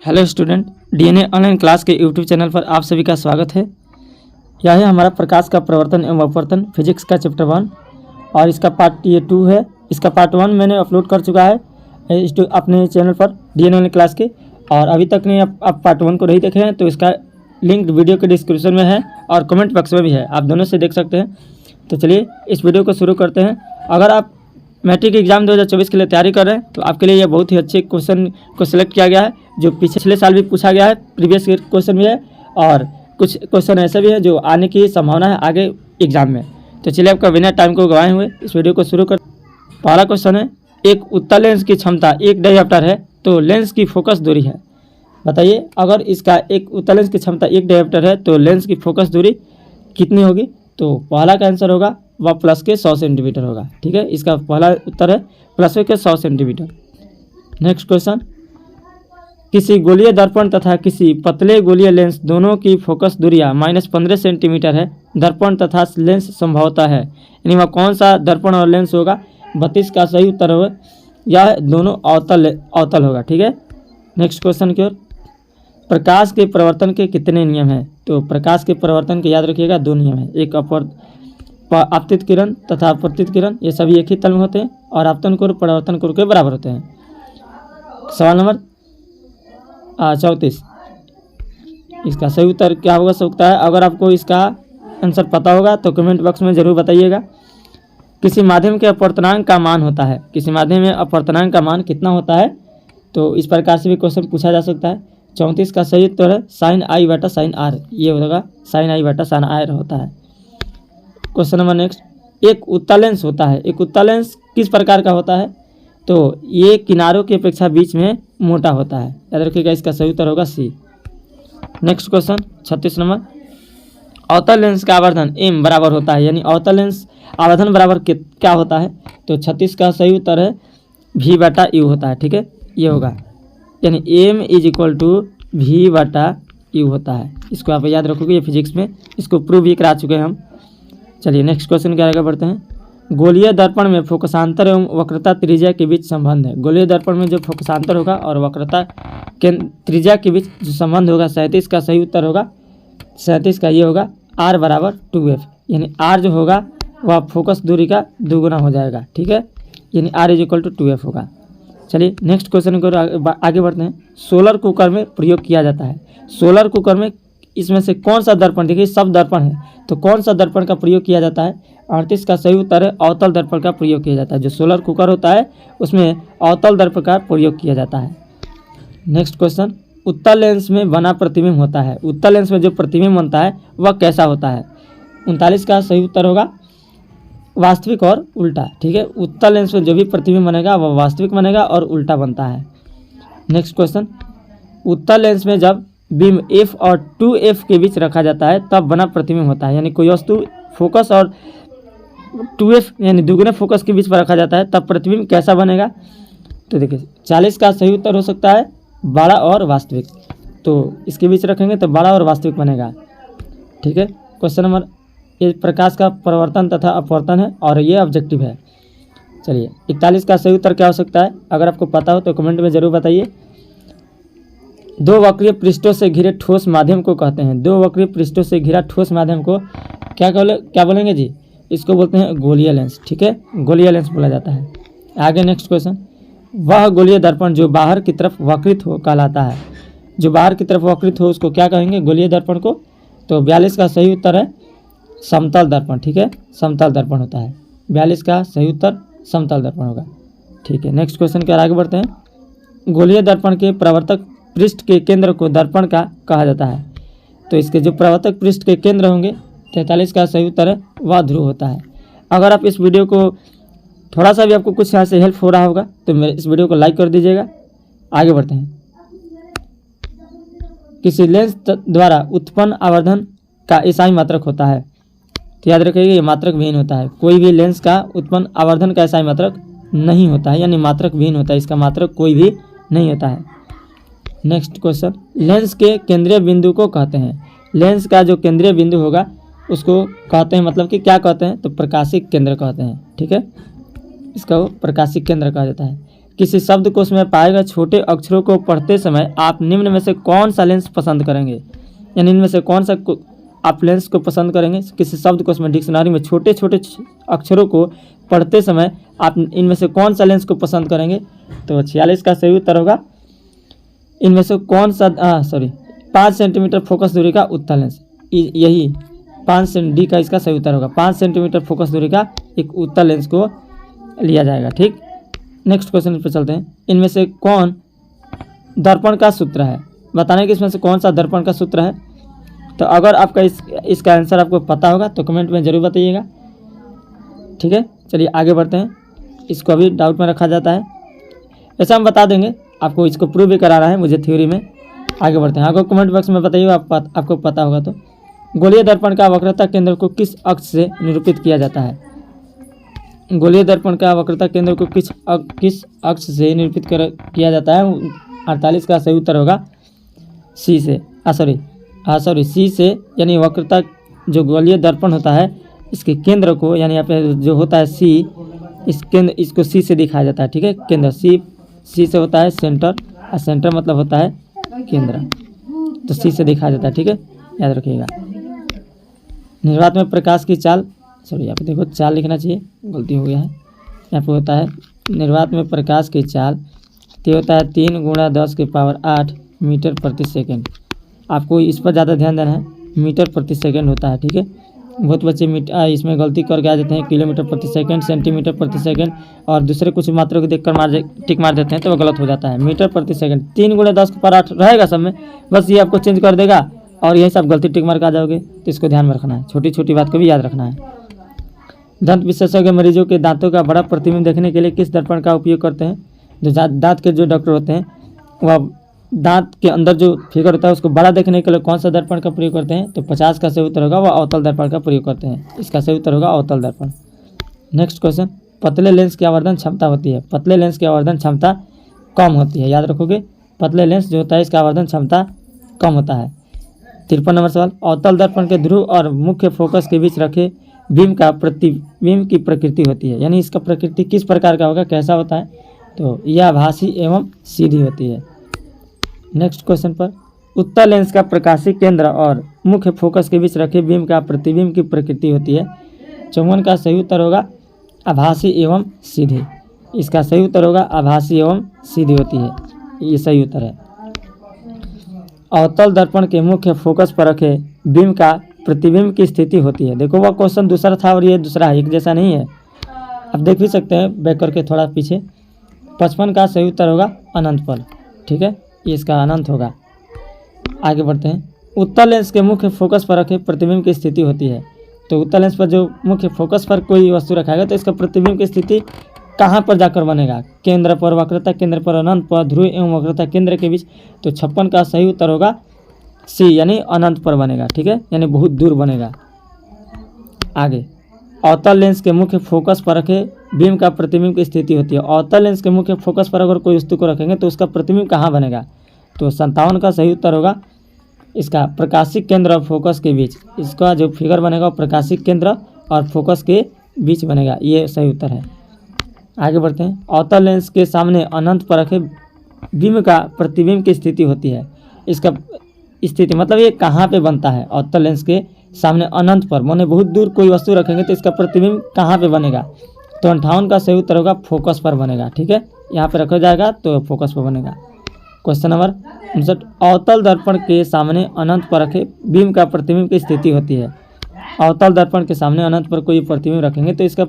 Hello student, DNA online class के YouTube channel पर आप सभी का स्वागत है। यह है हमारा प्रकाश का प्रवर्तन एवं अपवर्तन फिजिक्स का चैप्टर 1 और इसका पार्ट ये 2 है। इसका पार्ट 1 मैंने अपलोड कर चुका है अपने चैनल पर डीएनए ऑनलाइन क्लास के, और अभी तक ने आप पार्ट 1 को नहीं देखे हैं तो इसका लिंक वीडियो के डिस्क्रिप्शन में है और कमेंट बॉक्स में भी है, आप दोनों से देख सकते हैं। तो चलिए इस वीडियो को शुरू करते हैं। अगर आप मैट्रिक एग्जाम 2024 के लिए तैयारी कर रहे हैं तो आपके लिए यह बहुत ही अच्छे क्वेश्चन को सिलेक्ट किया गया है, जो पिछले साल भी पूछा गया है, प्रीवियस क्वेश्चन भी है और कुछ क्वेश्चन ऐसे भी हैं जो आने की संभावना है आगे एग्जाम में। तो चलिए आपका बिना टाइम को गवाए हुए इस वीडियो को शुरू कर। पहला क्वेश्चन है, एक उत्तल लेंस की क्षमता 1 डायोप्टर है तो लेंस की फोकस दूरी है। बताइए, अगर इसका एक उत्तल लेंस की क्षमता 1 डायोप्टर है तो लेंस की फोकस दूरी कितनी होगी? तो पहला का आंसर होगा वह प्लस के 100 सेंटीमीटर होगा। ठीक है, इसका पहला उत्तर है प्लस के 100 सेंटीमीटर। नेक्स्ट क्वेश्चन, किसी गोलीय दर्पण तथा किसी पतले गोलीय लेंस दोनों की फोकस दूरियां -15 सेंटीमीटर है। दर्पण तथा लेंस संभवतः है, यानी वह कौन सा दर्पण और लेंस होगा? 32 का सही उत्तर होगा यह दोनों अवतल होगा। ठीक है, नेक्स्ट क्वेश्चन की ओर। प्रकाश के परिवर्तन के कितने नियम हैं? तो प्रकाश के परिवर्तन के याद रखिएगा 2 नियम हैं, एक आपतित किरण तथा अपवर्तित किरण, ये सभी एक ही तल में होते हैं और आपतन कोण परावर्तन कोण के बराबर होते हैं। सवाल नंबर 34, इसका सही उत्तर क्या होगा सकता है? अगर आपको इसका आंसर पता होगा तो कमेंट बॉक्स में ज़रूर बताइएगा। किसी माध्यम के अपवर्तनांक का मान होता है, किसी माध्यम में अपवर्तनांक का मान कितना होता है? तो इस प्रकार से भी क्वेश्चन पूछा जा सकता है। 34 का सही उत्तर है sin i बटा sin r, ये होगा sin i बटा sin r होता है। क्वेश्चन नंबर नेक्स्ट, एक उत्तल लेंस होता है, एक उत्तल लेंस किस प्रकार का होता है? तो ये किनारों की अपेक्षा बीच में मोटा होता है, याद रखिएगा, इसका सही उत्तर होगा सी। नेक्स्ट क्वेश्चन 36 नंबर, अवतल लेंस का आवर्धन m बराबर होता है, यानी अवतल लेंस आवर्धन बराबर क्या होता है? तो 36 का सही उत्तर है v बटा u होता है। ठीक है, ये होगा, यानी m = v बटा u होता है। इसको आप याद रखोगे, ये फिजिक्स में इसको प्रूव भी करा चुके हैं हम। चलिए नेक्स्ट क्वेश्चन के आगे बढ़ते हैं। गोलीय दर्पण में फोकसांतर एवं वक्रता त्रिज्या के बीच संबंध है। गोलीय दर्पण में जो फोकसांतर होगा और वक्रता के त्रिज्या के बीच जो संबंध होगा, 37 का सही उत्तर होगा 37 का ये होगा r बराबर 2f, यानी r जो होगा वह फोकस दूरी का 2 गुना हो जाएगा। ठीक है, यानी r = 2f होगा। चलिए नेक्स्ट क्वेश्चन को आगे बढ़ते हैं। सोलर कुकर में प्रयोग किया जाता है, सोलर कुकर में इसमें से कौन सा दर्पण, देखिए सब दर्पण है तो कौन सा दर्पण का प्रयोग किया जाता है? 38 का सही उत्तर है अवतल दर्पण का प्रयोग किया जाता है। जो सोलर कुकर होता है उसमें अवतल दर्पण का प्रयोग किया जाता है। नेक्स्ट क्वेश्चन, उत्तल लेंस में बना प्रतिबिंब होता है, उत्तल लेंस में जो प्रतिबिंब बनता है वह कैसा होता है? 39 का सही उत्तर होगा वास्तविक और उल्टा। ठीक है, उत्तल लेंस में जो भी प्रतिबिंब बनेगा वह वास्तविक बनेगा और उल्टा बनता है। नेक्स्ट क्वेश्चन, उत्तल लेंस में जब बीम f और 2f के बीच रखा जाता है तब बना प्रतिबिंब होता है, यानी कोई वस्तु फोकस और 2f यानी दुगुने फोकस के बीच पर रखा जाता है तब प्रतिबिंब कैसा बनेगा? तो देखिए 40 का सही उत्तर हो सकता है बड़ा और वास्तविक, तो इसके बीच रखेंगे तो बड़ा और वास्तविक बनेगा। ठीक है, क्वेश्चन नंबर, ये प्रकाश का परिवर्तन तथा अपवर्तन है और ये ऑब्जेक्टिव है। चलिए 41 का सही उत्तर क्या हो सकता है? अगर आपको पता हो तो कमेंट में ज़रूर बताइए। 2 वक्रीय पृष्ठों से घिरे ठोस माध्यम को कहते हैं, 2 वक्रीय पृष्ठों से घिरा ठोस माध्यम को क्या बोलेंगे जी? इसको बोलते हैं गोलीय लेंस। ठीक है, गोलीय लेंस बोला जाता है। आगे नेक्स्ट क्वेश्चन, वह गोलीय दर्पण जो बाहर की तरफ वक्रित हो कहलाता है, जो बाहर की तरफ वक्रित हो उसको क्या कहेंगे गोलीय दर्पण को? तो 42 का सही उत्तर है समतल दर्पण। ठीक है, समतल दर्पण होता है, 42 का सही उत्तर समतल दर्पण होगा। ठीक है, नेक्स्ट क्वेश्चन के आगे बढ़ते हैं। गोलीय दर्पण के प्रवर्तक पृष्ठ के केंद्र को दर्पण का कहा जाता है, तो इसके जो प्रवर्तक पृष्ठ के केंद्र होंगे 43 का सही उत्तर है वह ध्रुव होता है। अगर आप इस वीडियो को थोड़ा सा भी आपको कुछ यहाँ से हेल्प हो रहा होगा तो मेरे इस वीडियो को लाइक कर दीजिएगा। आगे बढ़ते हैं। किसी लेंस द्वारा उत्पन्न आवर्धन का एसआई मात्रक होता है, तो याद रखिएगा ये मात्रक विहीन होता है। कोई भी लेंस का उत्पन्न आवर्धन का एसआई मात्रक नहीं होता है, यानी मात्रक विहीन होता है, इसका मात्रक कोई भी नहीं होता है। नेक्स्ट क्वेश्चन, लेंस के केंद्रीय बिंदु को कहते हैं, लेंस का जो केंद्रीय बिंदु होगा उसको कहते हैं, मतलब कि क्या कहते हैं? तो प्रकाशिक केंद्र कहते हैं। ठीक है, इसका वो प्रकाशिक केंद्र कहा जाता है। किसी शब्दकोश में पाए गए छोटे अक्षरों को पढ़ते समय आप निम्न में से कौन सा लेंस पसंद करेंगे, यानी इनमें से कौन सा आप लेंस को पसंद करेंगे। किसी शब्दकोश में, डिक्शनरी में छोटे छोटे अक्षरों को पढ़ते समय आप इनमें से कौन सा लेंस को पसंद करेंगे। तो 46 का सही उत्तर होगा इनमें से कौन सा 5 सेंटीमीटर फोकस दूरी का उत्तल लेंस, यही 5 डी का इसका सही उत्तर होगा। 5 सेंटीमीटर फोकस दूरी का एक उत्तल लेंस को लिया जाएगा। ठीक, नेक्स्ट क्वेश्चन पर चलते हैं। इनमें से कौन दर्पण का सूत्र है, बताने कि इसमें से कौन सा दर्पण का सूत्र है। तो अगर आपका इसका आंसर आपको पता होगा तो कमेंट में ज़रूर बताइएगा। ठीक है, चलिए आगे बढ़ते हैं। इसको अभी डाउट में रखा जाता है, ऐसा हम बता देंगे, आपको इसको प्रूव भी कराना है मुझे थ्योरी में। आगे बढ़ते हैं, आपको कमेंट बॉक्स में बताइए आपको पता होगा तो। गोलीय दर्पण का वक्रता केंद्र को किस अक्ष से निरूपित किया जाता है। गोलीय दर्पण का वक्रता केंद्र को किस अक्ष से निरूपित किया जाता है। 48 का सही उत्तर होगा सी से, सी से, यानी वक्रता जो गोलीय दर्पण होता है इसके केंद्र को, यानी यहाँ पे जो होता है सी, इस केंद्र इसको सी से दिखाया जाता है। ठीक है, केंद्र सी से होता है सेंटर, और सेंटर मतलब होता है केंद्र, तो सी से दिखाया जाता है। ठीक है, याद रखिएगा। निर्वात में प्रकाश की चाल, यहाँ पे देखो चाल लिखना चाहिए, गलती हो गया है। यहाँ पे होता है निर्वात में प्रकाश की चाल, तो होता है 3 × 10⁸ मीटर प्रति सेकेंड। आपको इस पर ज़्यादा ध्यान देना है, मीटर प्रति सेकेंड होता है। ठीक है, बहुत बच्चे इसमें गलती करके आ जाते हैं किलोमीटर प्रति सेकंड, सेंटीमीटर प्रति सेकंड, और दूसरे कुछ मात्रा को देखकर टिक मार देते हैं, तो वो गलत हो जाता है। मीटर प्रति सेकंड 3 × 10⁸ रहेगा सब में, बस ये आपको चेंज कर देगा और यही सब गलती टिक मार के आ जाओगे। तो इसको ध्यान में रखना है, छोटी छोटी बात को भी याद रखना है। दंत विशेषज्ञ मरीजों के दांतों का बड़ा प्रतिबिंब देखने के लिए किस दर्पण का उपयोग करते हैं। जो दांत के जो डॉक्टर होते हैं वह दांत के अंदर जो फिगर होता है उसको बड़ा देखने के लिए कौन सा दर्पण का प्रयोग करते हैं। तो 50 का सही उत्तर होगा वह अवतल दर्पण का प्रयोग करते हैं। इसका सही उत्तर होगा अवतल दर्पण। नेक्स्ट क्वेश्चन, पतले लेंस की आवर्धन क्षमता होती है। पतले लेंस की आवर्धन क्षमता कम होती है, याद रखोगे। पतले लेंस जो होता है इसका आवर्धन क्षमता कम होता है। 53 नंबर सवाल, अवतल दर्पण के ध्रुव और मुख्य फोकस के बीच रखे बीम का प्रतिबिंब की प्रकृति होती है, यानी इसका प्रकृति किस प्रकार का होगा, कैसा होता है। तो यह आभासी एवं सीधी होती है। नेक्स्ट क्वेश्चन पर, उत्तल लेंस का प्रकाशीय केंद्र और मुख्य फोकस के बीच रखे बीम का प्रतिबिंब की प्रकृति होती है। 54 का सही उत्तर होगा आभासी एवं सीधी। इसका सही उत्तर होगा आभासी एवं सीधी होती है, ये सही उत्तर है। अवतल दर्पण के मुख्य फोकस पर रखे बीम का प्रतिबिंब की स्थिति होती है। देखो वह क्वेश्चन दूसरा था और ये दूसरा है, एक जैसा नहीं है। आप देख भी सकते हैं बैक करके थोड़ा पीछे। 55 का सही उत्तर होगा अनंत पर। ठीक है, ये इसका अनंत होगा। आगे बढ़ते हैं, उत्तल लेंस के मुख्य फोकस पर रखे प्रतिबिंब की स्थिति होती है। तो उत्तल लेंस पर जो मुख्य फोकस पर कोई वस्तु रखाएगा तो इसका प्रतिबिंब की स्थिति कहाँ पर जाकर बनेगा, केंद्र पर, वक्रता केंद्र पर, अनंत पर, ध्रुव एवं वक्रता केंद्र के बीच। तो 56 का सही उत्तर होगा सी, यानी अनंत पर बनेगा। ठीक है, यानी बहुत दूर बनेगा। आगे, अवतल लेंस के मुख्य फोकस पर रखे बीम का प्रतिबिंब की स्थिति होती है। अवतल लेंस के मुख्य फोकस पर अगर कोई वस्तु को रखेंगे तो उसका प्रतिबिंब कहाँ बनेगा। तो 57 का सही उत्तर होगा इसका प्रकाशिक केंद्र और फोकस के बीच। इसका जो फिगर बनेगा वो प्रकाशिक केंद्र और फोकस के बीच बनेगा, ये सही उत्तर है। आगे बढ़ते हैं, अवतल लेंस के सामने अनंत पर रखे बीम का प्रतिबिंब की स्थिति होती है। इसका स्थिति मतलब ये कहाँ पे बनता है। अवतल लेंस के सामने अनंत पर, माने बहुत दूर कोई वस्तु रखेंगे तो इसका प्रतिबिंब कहाँ पे बनेगा। तो 58 का सही उत्तर होगा फोकस पर बनेगा। ठीक है, यहाँ पे रखा जाएगा तो फोकस पर बनेगा। क्वेश्चन नंबर 59, अवतल दर्पण के सामने अनंत पर रखे बीम का प्रतिबिंब की स्थिति होती है। अवतल दर्पण के सामने अनंत पर कोई प्रतिबिंब रखेंगे तो इसका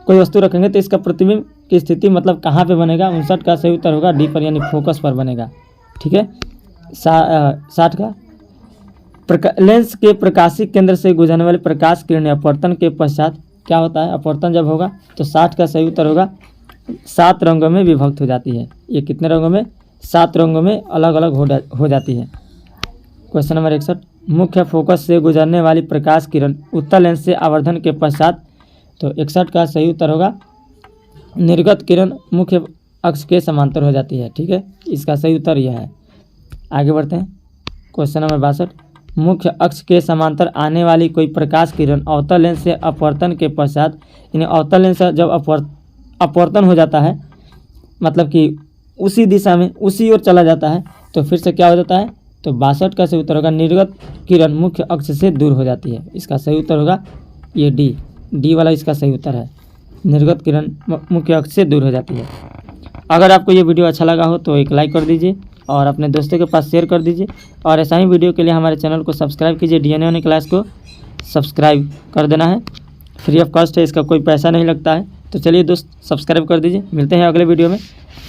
कोई वस्तु रखेंगे तो इसका प्रतिबिंब की स्थिति मतलब कहाँ पे बनेगा। 59 का सही उत्तर होगा डी पर, यानी फोकस पर बनेगा। ठीक है, 60 का, लेंस के प्रकाशिक केंद्र से गुजरने वाले प्रकाश किरण अपवर्तन के पश्चात क्या होता है। अपवर्तन जब होगा तो 60 का सही उत्तर होगा 7 रंगों में विभक्त हो जाती है। ये कितने रंगों में, 7 रंगों में अलग अलग हो जाती है। क्वेश्चन नंबर 61, मुख्य फोकस से गुजरने वाली प्रकाश किरण उत्तल लेंस से आवर्धन के पश्चात। तो 61 का सही उत्तर होगा निर्गत किरण मुख्य अक्ष के समांतर हो जाती है। ठीक है, इसका सही उत्तर यह है। आगे बढ़ते हैं, क्वेश्चन नंबर 62, मुख्य अक्ष के समांतर आने वाली कोई प्रकाश किरण अवतल लेंस से अपवर्तन के पश्चात, यानी अवतल लेंस जब अपवर्तन हो जाता है मतलब कि उसी दिशा में उसी ओर चला जाता है तो फिर से क्या हो जाता है, तो 62 का सही उत्तर होगा निर्गत किरण मुख्य अक्ष से दूर हो जाती है। इसका सही उत्तर होगा ये डी वाला इसका सही उत्तर है, निर्गत किरण मुख्य अक्ष से दूर हो जाती है। अगर आपको ये वीडियो अच्छा लगा हो तो एक लाइक कर दीजिए और अपने दोस्तों के पास शेयर कर दीजिए और ऐसा ही वीडियो के लिए हमारे चैनल को सब्सक्राइब कीजिए। DNA ऑनलाइन क्लास को सब्सक्राइब कर देना है, फ्री ऑफ कॉस्ट है, इसका कोई पैसा नहीं लगता है। तो चलिए दोस्त सब्सक्राइब कर दीजिए, मिलते हैं अगले वीडियो में।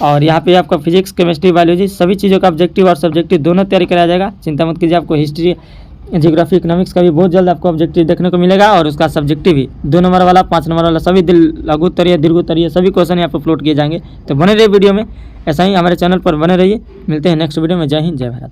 और यहाँ पे आपका फिजिक्स, केमिस्ट्री, बायोलॉजी सभी चीज़ों का ऑब्जेक्टिव और सब्जेक्टिव दोनों तैयारी कराया जाएगा। चिंता मत कीजिए, आपको हिस्ट्री, जियोग्राफी, इकोनॉमिक्स का भी बहुत जल्द आपको ऑब्जेक्टिव देखने को मिलेगा और उसका सब्जेक्टिव भी 2 नंबर वाला, 5 नंबर वाला सभी लघु उत्तरीय, दीर्घ उत्तरीय सभी क्वेश्चन यहाँ पर अपलोड किए जाएंगे। तो बने रहिए वीडियो में, ऐसा ही हमारे चैनल पर बने रहिए। मिलते हैं नेक्स्ट वीडियो में। जय हिंद, जय भारत।